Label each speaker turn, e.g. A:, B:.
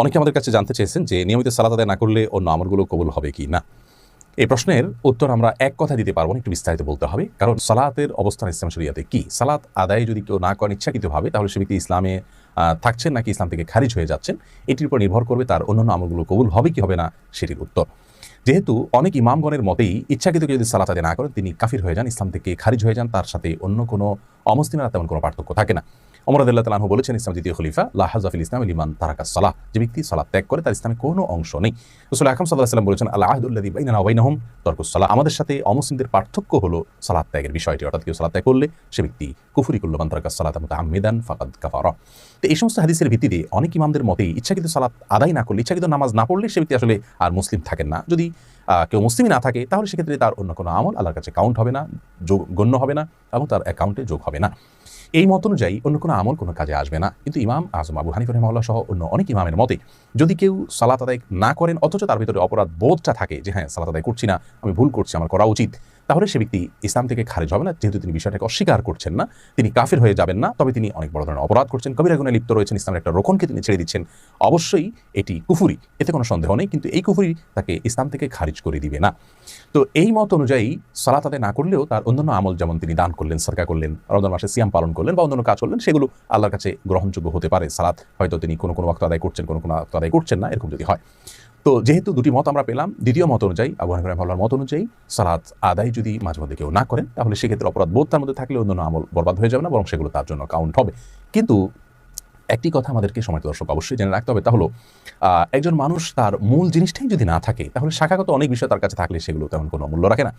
A: অনেকে আমাদের কাছে জানতে চেয়েছেন যে নিয়মিত সালাত আদায় না করলে অন্য আমলগুলো কবুল হবে কি না। এই প্রশ্নের উত্তর আমরা এক কথা দিতে পারবো না, একটু বিস্তারিত বলতে হবে। কারণ সালাতের অবস্থান ইসলাম শরিয়াতে কি, সালাত আদায় যদি কেউ না করেন ইচ্ছাকৃতভাবে, তাহলে সে ব্যক্তি ইসলামে থাকছেন নাকি ইসলাম থেকে খারিজ হয়ে যাচ্ছেন, এটির উপর নির্ভর করবে তার অন্যান্য আমলগুলো কবুল হবে কি হবে না সেটির উত্তর। যেহেতু অনেক ইমামগণের মতেই ইচ্ছাকৃত কেউ যদি সালাত আদায় না করেন তিনি কাফির হয়ে যান, ইসলাম থেকে খারিজ হয়ে যান, তার সাথে অন্য কোনো অমুসলিমের তেমন কোনো পার্থক্য থাকে না। ওমর রাদিয়াল্লাহু তাআলা আনহু বলেছেন, ইসলাম দ্বিতীয় খলিফা, লা হাযা ফিল ইসলামি লিমান তারাকাস সালাহ, যে ব্যক্তি সালাত ত্যাগ করে তার ইসলামে কোনো অংশ নেই। রাসূল আকরাম সাল্লাল্লাহু আলাইহি ওয়াসাল্লাম বলেছেন, আল আহদুল্লাযী বাইনানা ওয়া বাইনাহুম তারকুস সালাহ, আমাদের সাথে অমুসলিমদের পার্থক্য হলো সালাত ত্যাগের বিষয়টি, অর্থাৎ কেউ সালাত ত্যাগ করলে সে ব্যক্তি কুফরি করল, মান তারাকাস সালাতা মুতাআম্মিদান ফাকাদ কাফারা। তো এই সমস্ত হাদিসের ভিত্তিতে অনেক ইমামদের মতেই ইচ্ছাকৃত সালাত আদায় না করলে, ইচ্ছাকৃত নামাজ না পড়লে সে ব্যক্তি আসলে আর মুসলিম থাকেন না। যদি কেউ মুসলিমই না থাকে তাহলে সেক্ষেত্রে তার অন্য কোনো আমল আল্লাহর কাছে কাউন্ট হবে না, গণ্য হবে না এবং তার অ্যাকাউন্টে যোগ হবে না। এই মত অনুযায়ী অন্য কোনো আমল কোনো কাজে আসবে না। কিন্তু ইমাম আজম আবু হানিফা রাহিমাহুল্লাহ সহ অন্য অনেক ইমামের মতে যদি কেউ সালাত আদায় না করেন অথচ তার ভিতরে অপরাধ বোধটা থাকে যে হ্যাঁ সালাত আদায় করছি না, আমি ভুল করছি, আমার করা উচিত, তাহলে সে ব্যক্তি ইসলাম থেকে খারিজ হবে না। যেহেতু তিনি বিষয়টাকে অস্বীকার করছেন না, তিনি কাফির হয়ে যাবেন না, তবে তিনি অনেক বড় ধরনের অপরাধ করছেন, কবিরা গুনাহে লিপ্ত রয়েছেন, ইসলামের একটা রোকনকে তিনি ছেড়ে দিচ্ছেন। অবশ্যই এটি কুফরি, এতে কোনো সন্দেহ নেই, কিন্তু এই কুফরি তাকে ইসলাম থেকে খারিজ করে দিবে না। তো এই মত অনুযায়ী সালাত আদায় না করলেও তার অন্যান্য আমল, যেমন তিনি দান করলেন, সদকা করলেন, রমজান মাসে সিয়াম পালন করলেন বা অন্যান্য কাজ করলেন, সেগুলো আল্লাহর কাছে গ্রহণযোগ্য হতে পারে। সালাত হয়তো তিনি কোনো কোনো ওয়াক্ত আদায় করছেন, কোনো কোনো ওয়াক্ত আদায় করছেন না, এরকম যদি হয়। তো যেহেতু দুটি মত আমরা পেলাম, দ্বিতীয় মত অনুযায়ী আবু হানিফা রাহিমাহুল্লাহর মত অনুযায়ী সালাত আদায় যদি মাঝে মধ্যে কেউ না করেন তাহলে সেক্ষেত্রে অপরাধ বোধ তার মধ্যে থাকলে অন্যান্য আমল বরবাদ হয়ে যাবে না, বরং সেগুলো তার জন্য কাউন্ট হবে। কিন্তু একটি কথা আমাদেরকে সম্মানিত দর্শক অবশ্যই জেনে রাখতে হবে, তা হলো একজন মানুষ তার মূল জিনিসটাই যদি না থাকে তাহলে শাখাগত অনেক বিষয় তার কাছে থাকলে সেগুলো তেমন কোনো মূল্য রাখে না।